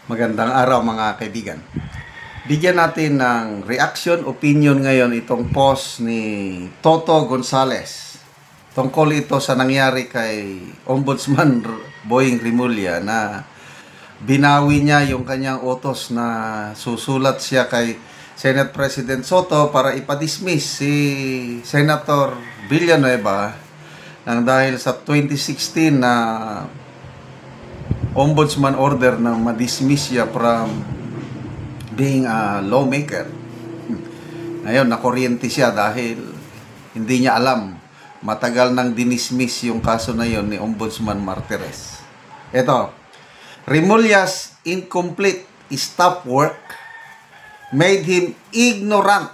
Magandang araw mga kaibigan. Bigyan natin ng reaction, opinion ngayon itong post ni Toto Gonzales. Tungkol ito sa nangyari kay Ombudsman Boying Rimulya na binawi niya yung kanyang utos na susulat siya kay Senate President Soto para ipadismiss si Senator Villanueva nang dahil sa 2016 na ombudsman order na madismiss siya from being a lawmaker. Ngayon, nakuryente siya dahil hindi niya alam. Matagal nang dinismiss yung kaso na yon ni Ombudsman Martires. Ito, Rimulya's incomplete staff work made him ignorant.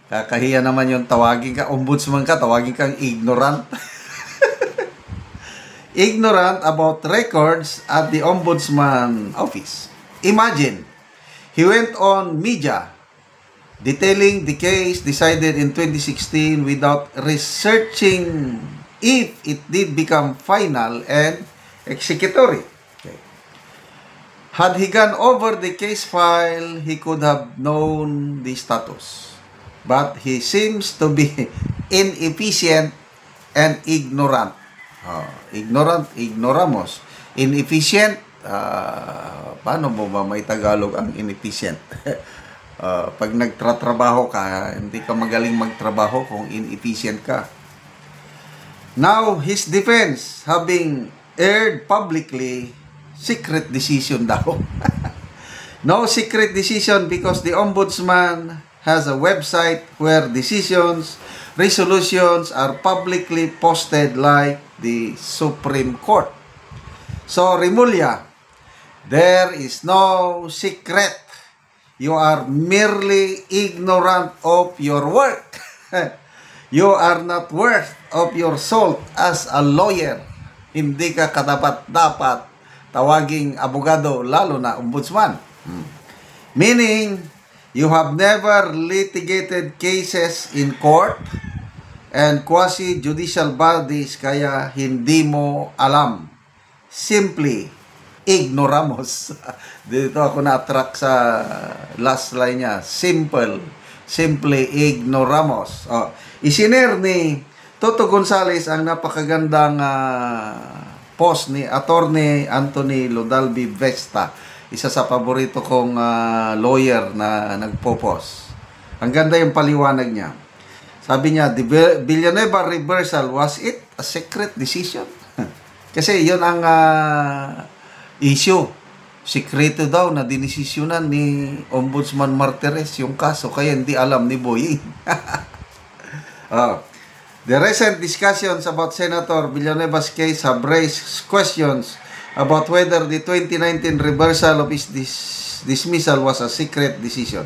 Kakahiya naman yung tawagin ka, ombudsman ka, tawagin kang ignorant. Ignorant about records at the Ombudsman Office. Imagine, he went on media detailing the case decided in 2016 without researching if it did become final and executory. Okay. Had he gone over the case file, he could have known the status. But he seems to be inefficient and ignorant. Ignoramos. Inefficient, paano mo ba may Tagalog ang inefficient? Pag nagtratrabaho ka, hindi ka magaling magtrabaho kung inefficient ka. Now, his defense, having aired publicly, secret decision daw. No secret decision because the Ombudsman has a website where decisions, resolutions are publicly posted like the Supreme Court. So, Rimulya, there is no secret. You are merely ignorant of your work. You are not worth of your salt as a lawyer. Hindi ka kadapat-dapat tawaging abogado, lalo na ombudsman. Meaning, you have never litigated cases in court and quasi-judicial bodies, kaya hindi mo alam. Simply, ignoramos. Dito ako na-attract sa last line niya. Simply ignoramos. Isinare ni Toto Gonzales ang napakagandang post ni Attorney Anthony Lodalbi Vesta. Isa sa paborito kong lawyer na nagpo-post. Ang ganda yung paliwanag niya. Sabi niya, the Villanueva reversal, was it a secret decision? Kasi yun ang issue. Sekreto daw na dinesisyonan ni Ombudsman Martires yung kaso, kaya hindi alam ni Boying. The recent discussions about Senator Villanueva's case have raised questions about whether the 2019 reversal of his dismissal was a secret decision.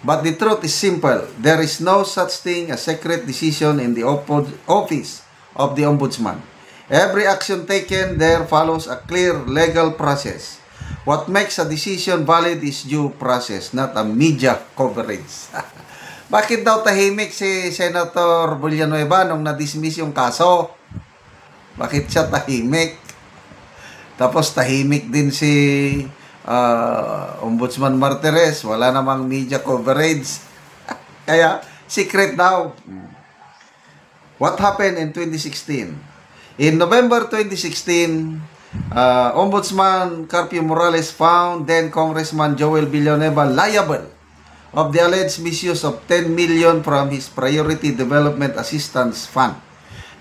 But the truth is simple. There is no such thing as secret decision in the office of the Ombudsman. Every action taken there follows a clear legal process. What makes a decision valid is due process, not a media coverage. Bakit daw tahimik si Senator Villanueva nung na-dismiss yung kaso? Bakit siya tahimik? Tapos tahimik din si Ombudsman Martires, wala namang media coverage. Kaya, secret daw. What happened in 2016? In November 2016, Ombudsman Carpio Morales found then Congressman Joel Villanueva liable of the alleged misuse of 10 million from his Priority Development Assistance Fund.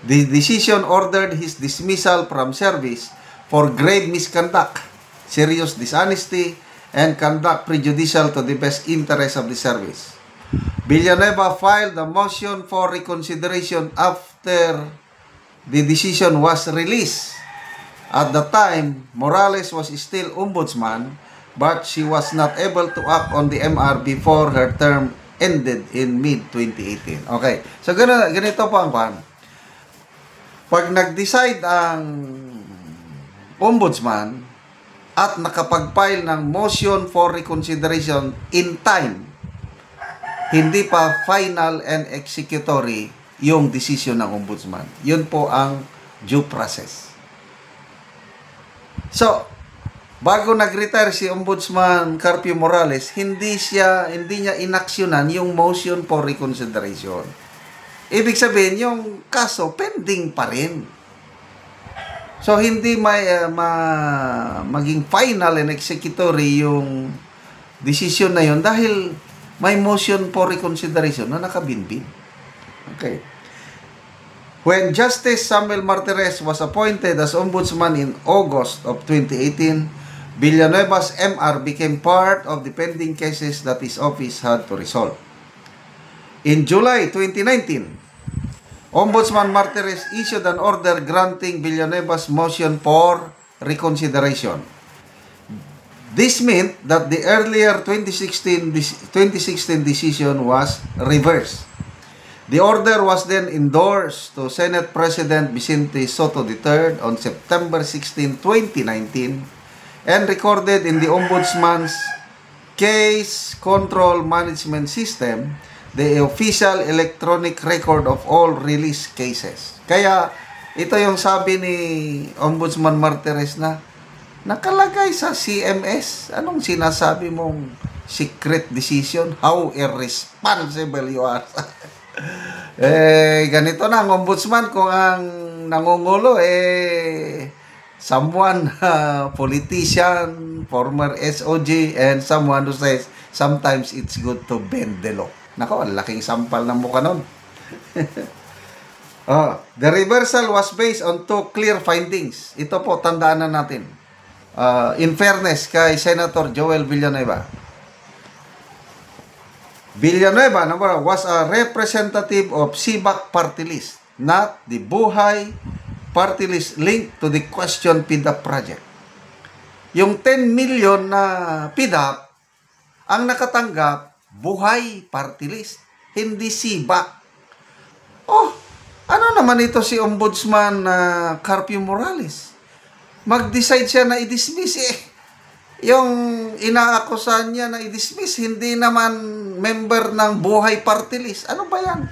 The decision ordered his dismissal from service for grave misconduct, serious dishonesty, and conduct prejudicial to the best interest of the service. Villanueva filed a motion for reconsideration after the decision was released. At the time, Morales was still ombudsman, but she was not able to act on the MR before her term ended in mid-2018. Okay, so ganito po ang pan. Pag nag-decide ang ombudsman at nakapag-file ng motion for reconsideration in time, hindi pa final and executory yung decision ng ombudsman. Yun po ang due process. So, bago nag-retire si Ombudsman Carpio Morales, hindi niya inaksyonan yung motion for reconsideration. Ibig sabihin, yung kaso pending pa rin. So, hindi maging final and executory yung decision na yun dahil may motion for reconsideration na nakabinbin. Okay. When Justice Samuel Martires was appointed as Ombudsman in August of 2018, Villanueva's MR became part of the pending cases that his office had to resolve. In July 2019, Ombudsman Martires issued an order granting Villanueva's motion for reconsideration. This meant that the earlier 2016 decision was reversed. The order was then endorsed to Senate President Vicente Soto III on September 16, 2019 and recorded in the Ombudsman's Case Control Management System, the official electronic record of all released cases. Kaya, ito yung sabi ni Ombudsman Martires na nakalagay sa CMS. Anong sinasabi mong secret decision? How irresponsible you are. Ganito na ang Ombudsman kung ang nangungulo someone, politician, former SOG, and someone who says sometimes it's good to bend the law. Nako, ang laking sampal ng mukha nun. The reversal was based on two clear findings. Ito po, tandaan na natin. In fairness kay Senator Joel Villanueva. Villanueva, number one, was a representative of SIBAC party list, not the Buhay party list linked to the question PDAP project. Yung 10 million na PDAP, ang nakatanggap, Buhay party list, hindi SIBAC. Oh, ano naman ito si Ombudsman Carpio Morales? Mag-decide siya na i-dismiss yung inaakusahan niya na i-dismiss, hindi naman member ng Buhay party list. Ano ba yan?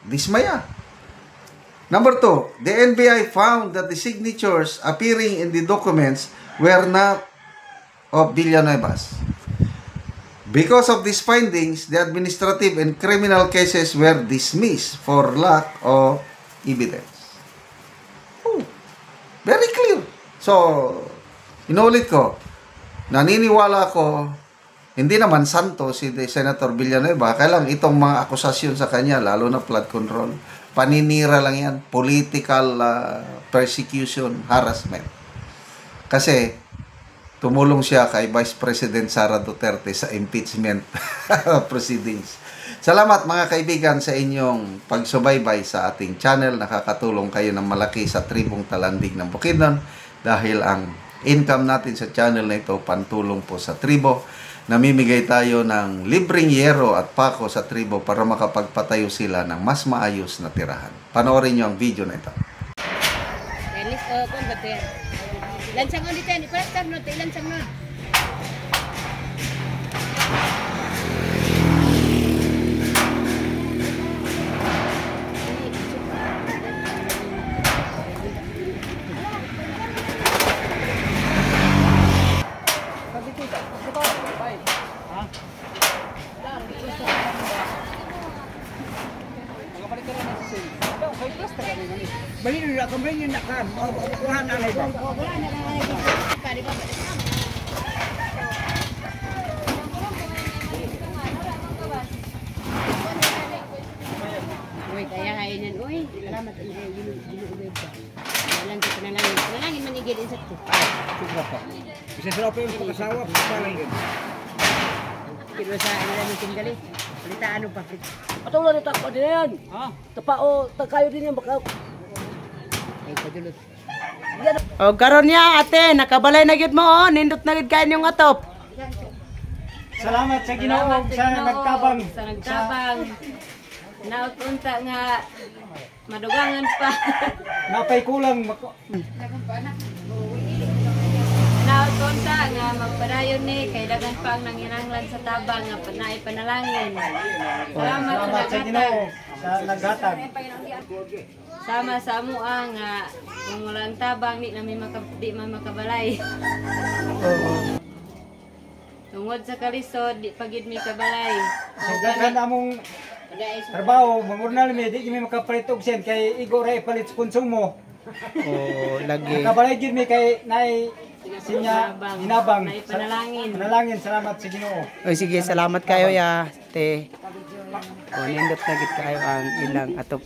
Dismaya. Number 2, the NBI found that the signatures appearing in the documents were not of Villanueva's. Because of these findings, the administrative and criminal cases were dismissed for lack of evidence. Oh, very clear. So, inulit ko, naniniwala ko, hindi naman santo si Senator Villanueva, kaya lang itong mga akusasyon sa kanya, lalo na flood control, paninira lang yan, political persecution, harassment. Kasi, tumulong siya kay Vice President Sara Duterte sa impeachment proceedings. Salamat mga kaibigan sa inyong pagsubaybay sa ating channel. Nakakatulong kayo ng malaki sa tribong Talandig ng Bukidnon dahil ang income natin sa channel na ito pantulong po sa tribo. Namimigay tayo ng libreng yero at pako sa tribo para makapagpatayo sila ng mas maayos na tirahan. Panoorin nyo ang video na ito. Lansang ulit yan. Ipalagtar no. Lansang no. Bali na kami yung nakam. Kuhan na lang. Uy, kaya kainan. Uy, salamat. Ginuubay ka. Panalangin manigil sa ito. Sigla pa. Bisa sarap yung pagkasawa. Panalangin. Kilo sa ilalim tinggali. Palita ano pa? Patuloy na takpa din yan. Ha? Tapao, tagkayo din yan. Baka... Ay, padulot. O, karon niya, ate. Nakabalay na gid mo, oh. Nindot na gid kain yung atop. Salamat sa Ginoo sa nagtabang. Sa nagtabang. Nautunta nga madugangan pa. Napay kulang. Nautunta nga magpadayon ni kay dagan pa ang nanginanglan sa tabang nga panay panalangin. Salamat Salamat sa sa Ginoo naghatag. sa naghatag. sama sa amua nga kung walang tabang di man makabalay. Oo. Tungod sa kalisod di pagid mi kabalay. Sa daghan among trabaho, mangurnal mi, di kami makapalit og sen kay igo ra ipalit sa konsumo. Oo, lagi. Kabalay gid mi kay nay sinya hinabang. Nay panalangin. Panalangin, salamat sa Ginoo. Oy, sige, salamat kayo ya, te. O, nindot na gid kayo ang ilang atop.